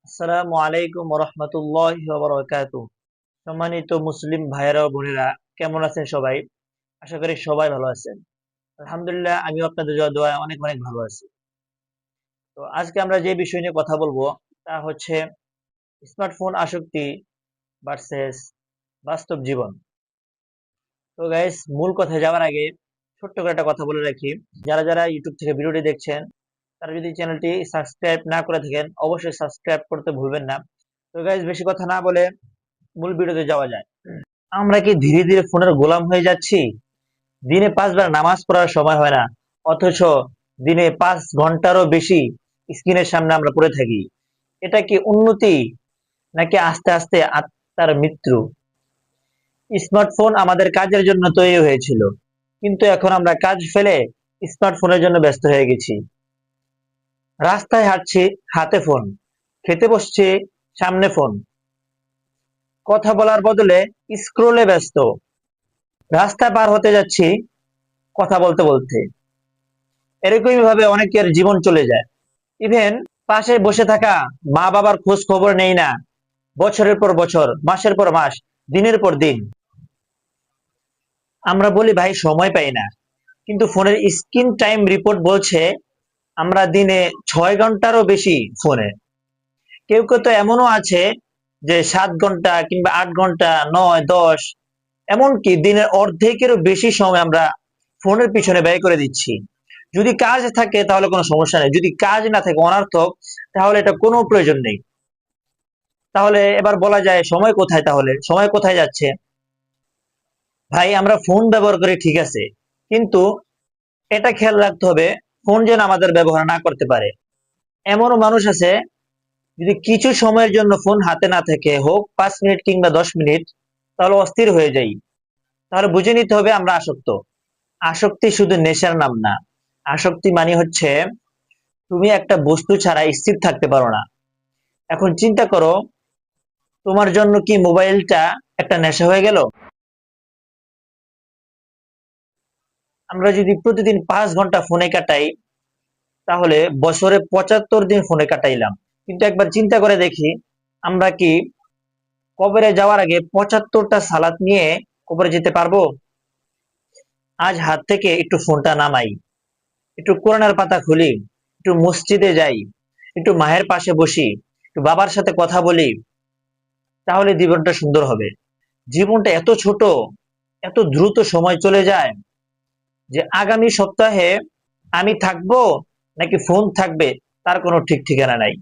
আসসালামু আলাইকুম রহমতুল্লাহি ওয়া বারাকাতুহু। সম্মানিত মুসলিম ভাইয়েরা ও বোনেরা, কেমন আছেন সবাই? আশা করি সবাই ভালো আছেন। আলহামদুলিল্লাহ, আমিও আপনাদের দোয়ায় অনেক অনেক ভালো আছি। তো আজকে আমরা যে বিষয় নিয়ে কথা বলবো তা হচ্ছে স্মার্টফোন আসক্তি ভার্সেস বাস্তব জীবন। তো গাইস, মূল কথায় যাওয়ার আগে ছোট্ট করে একটা কথা বলে রাখি। যারা যারা ইউটিউব থেকে ভিডিওটি দেখছেন, তারা যদি চ্যানেলটি সাবস্ক্রাইব না করে থাকেন, অবশ্যই সাবস্ক্রাইব করতে ভুলবেন না। তো গাইস, বেশি কথা না বলে মূল ভিডিওতে যাওয়া যায়। আমরা কি ধীরে ধীরে ফোনের গোলাম হয়ে যাচ্ছি? দিনে 5 বার নামাজ পড়ার সময় হয় না, অথচ দিনে 5 ঘন্টারও বেশি স্ক্রিনের সামনে আমরা পড়ে থাকি। এটা কি উন্নতি, নাকি আস্তে আস্তে আত্মার মৃত্যু? স্মার্টফোন আমাদের কাজের জন্য তৈরি হয়েছিল, কিন্তু এখন আমরা কাজ ফেলে স্মার্টফোনের জন্য ব্যস্ত হয়ে গেছি। রাস্তায় হাঁটছি, হাতে ফোন; খেতে বসছি, সামনে ফোন; কথা বলার বদলে স্ক্রোলে ব্যস্ত; রাস্তা পার হতে যাচ্ছি কথা বলতে বলতে। এরকমই ভাবে অনেকের জীবন চলে যায়। ইভেন পাশে বসে থাকা মা বাবার খোঁজ খবর নেই না, বছরের পর বছর, মাসের পর মাস, দিনের পর দিন। আমরা বলি ভাই সময় পাই না, কিন্তু ফোনের স্ক্রিন টাইম রিপোর্ট বলছে আমরা দিনে 6 ঘন্টারও বেশি ফোনে। কেউ কেউ তো এমনও আছে যে 7 ঘন্টা কিংবা 8 ঘন্টা, 9, 10, এমনকি দিনের অর্ধেকেরও বেশি সময় আমরা ফোনের পিছনে ব্যয় করে দিচ্ছি। যদি কাজ থাকে তাহলে কোনো সমস্যা নেই, যদি কাজ না থাকে, অনর্থক, তাহলে এটা কোনো প্রয়োজন নেই। তাহলে এবার বলা যায় সময় কোথায়? তাহলে সময় কোথায় যাচ্ছে? ভাই, আমরা ফোন ব্যবহার করি ঠিক আছে, কিন্তু এটা খেয়াল রাখতে হবে ফোন যেন আমাদের ব্যবহার না করতে পারে। এমনও মানুষ আছে, যদি কিছু সময়ের জন্য ফোন হাতে না থাকে, হোক 5 মিনিট কিংবা 10 মিনিট, তাহলে অস্থির হয়ে যাই। তাহলে বুঝে নিতে হবে আমরা আসক্ত। আসক্তি শুধু নেশার নাম না। আসক্তি মানে হচ্ছে তুমি একটা বস্তু ছাড়া স্থির থাকতে পারো না। এখন চিন্তা করো, তোমার জন্য কি মোবাইলটা একটা নেশা হয়ে গেল? আমরা যদি প্রতিদিন 5 ঘন্টা ফোনে কাটাই, তাহলে বছরে 75 দিন ফোনে কাটাইলাম। কিন্তু একবার চিন্তা করে দেখি, আমরা কি কবরে যাওয়ার আগে 75টা সালাত নিয়ে কবরে যেতে পারবো? আজ হাত থেকে একটু ফোনটা নামাই, একটু কোরআনের পাতা খুলি, একটু মসজিদে যাই, একটু মায়ের পাশে বসি, একটু বাবার সাথে কথা বলি, তাহলে জীবনটা সুন্দর হবে। জীবনটা এত ছোট, এত দ্রুত সময় চলে যায় যে আগামী সপ্তাহে আমি থাকবো নাকি ফোন থাকবে তার কোনো ঠিক ঠিকানা নাই।